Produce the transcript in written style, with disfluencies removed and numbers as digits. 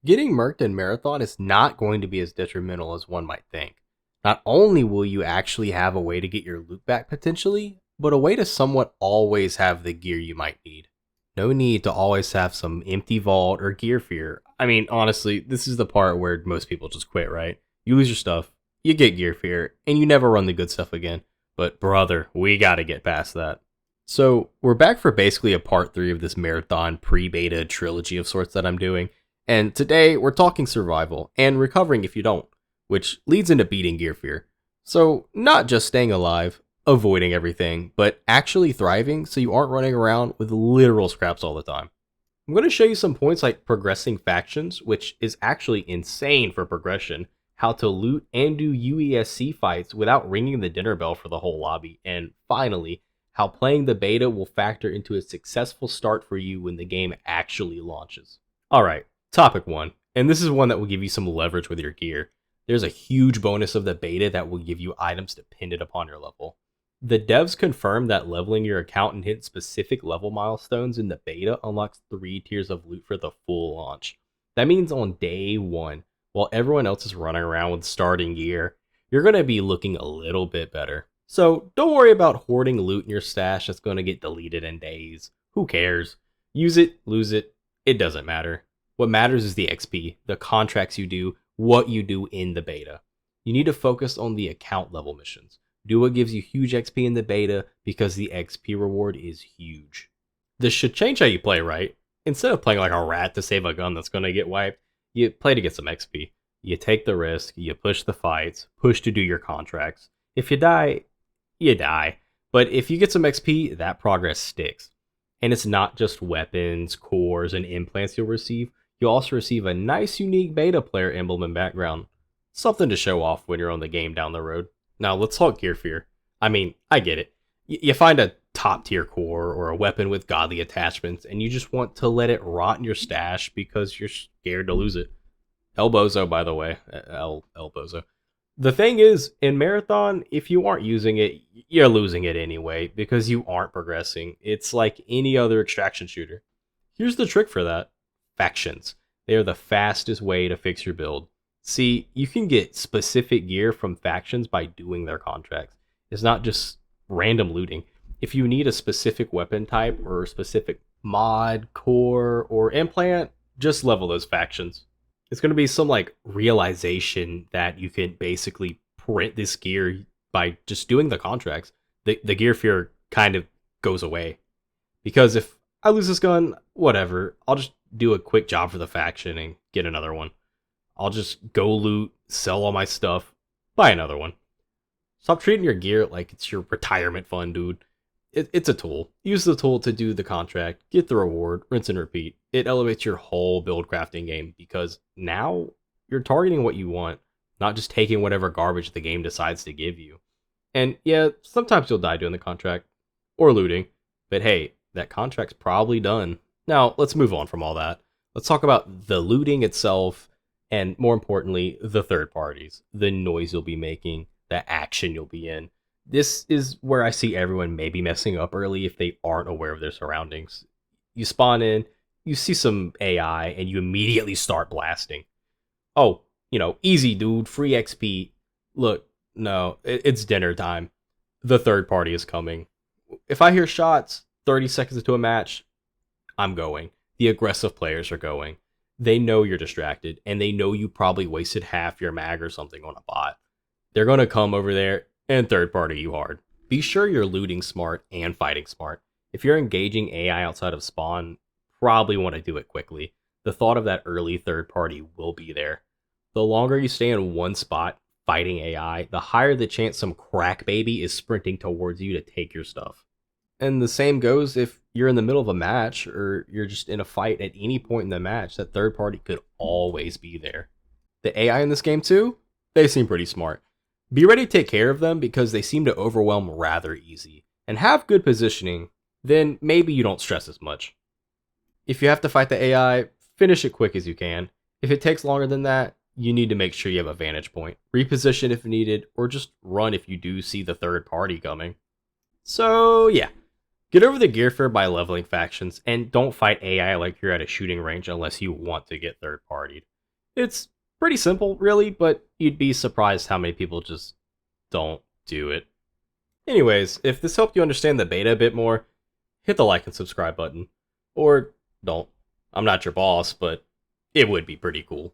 Getting murked in Marathon is not going to be as detrimental as one might think. Not only will you actually have a way to get your loot back potentially, but a way to somewhat always have the gear you might need. No need to always have some empty vault or gear fear. I mean, honestly, this is the part where most people just quit, right? You lose your stuff, you get gear fear, and you never run the good stuff again. But brother, we gotta get past that. So, we're back for basically a part 3 of this Marathon pre-beta trilogy of sorts that I'm doing. And today we're talking survival and recovering if you don't, which leads into beating gear fear. So, not just staying alive, avoiding everything, but actually thriving so you aren't running around with literal scraps all the time. I'm going to show you some points like progressing factions, which is actually insane for progression, how to loot and do UESC fights without ringing the dinner bell for the whole lobby, and finally, how playing the beta will factor into a successful start for you when the game actually launches. Alright, topic 1, and this is one that will give you some leverage with your gear. There's a huge bonus of the beta that will give you items dependent upon your level. The devs confirmed that leveling your account and hitting specific level milestones in the beta unlocks 3 tiers of loot for the full launch. That means on day 1, while everyone else is running around with starting gear, you're going to be looking a little bit better. So don't worry about hoarding loot in your stash that's going to get deleted in days. Who cares? Use it, lose it, it doesn't matter. What matters is the XP, the contracts you do, what you do in the beta. You need to focus on the account level missions. Do what gives you huge XP in the beta because the XP reward is huge. This should change how you play, right? Instead of playing like a rat to save a gun that's going to get wiped, you play to get some XP. You take the risk, you push the fights, push to do your contracts. If you die, you die. But if you get some XP, that progress sticks. And it's not just weapons, cores, and implants you'll receive. You'll also receive a nice unique beta player emblem and background. Something to show off when you're on the game down the road. Now let's talk gear fear. I mean, I get it. You find a top tier core or a weapon with godly attachments and you just want to let it rot in your stash because you're scared to lose it. Elbozo, by the way. Elbozo. The thing is, in Marathon, if you aren't using it, you're losing it anyway because you aren't progressing. It's like any other extraction shooter. Here's the trick for that. Factions. They are the fastest way to fix your build. See, you can get specific gear from factions by doing their contracts. It's not just random looting. If you need a specific weapon type or a specific mod, core, or implant, just level those factions. It's going to be some like realization that you can basically print this gear by just doing the contracts. The gear fear kind of goes away. Because if I lose this gun, whatever, I'll just do a quick job for the faction and get another one. I'll just go loot, sell all my stuff, buy another one. Stop treating your gear like it's your retirement fund, dude. It's a tool. Use the tool to do the contract, get the reward, rinse and repeat. It elevates your whole build crafting game because now you're targeting what you want, not just taking whatever garbage the game decides to give you. And yeah, sometimes you'll die doing the contract or looting, but hey, that contract's probably done. Now, let's move on from all that. Let's talk about the looting itself, and more importantly, the third parties, the noise you'll be making, the action you'll be in. This is where I see everyone maybe messing up early if they aren't aware of their surroundings. You spawn in, you see some AI, and you immediately start blasting. Oh, easy dude, free XP. Look, no, it's dinner time. The third party is coming. If I hear shots 30 seconds into a match, I'm going. The aggressive players are going. They know you're distracted, and they know you probably wasted half your mag or something on a bot. They're going to come over there and third party you hard. Be sure you're looting smart and fighting smart. If you're engaging AI outside of spawn, probably want to do it quickly. The thought of that early third party will be there. The longer you stay in one spot fighting AI, the higher the chance some crack baby is sprinting towards you to take your stuff. And the same goes if you're in the middle of a match or you're just in a fight at any point in the match, that third party could always be there. The AI in this game too, they seem pretty smart. Be ready to take care of them because they seem to overwhelm rather easy. And have good positioning, then maybe you don't stress as much. If you have to fight the AI, finish it quick as you can. If it takes longer than that, you need to make sure you have a vantage point. Reposition if needed, or just run if you do see the third party coming. So yeah, Get over the gear fear by leveling factions, and don't fight AI like you're at a shooting range unless you want to get third partied. It's pretty simple, really, but you'd be surprised how many people just don't do it. Anyways, if this helped you understand the beta a bit more, hit the like and subscribe button. Or don't. I'm not your boss, but it would be pretty cool.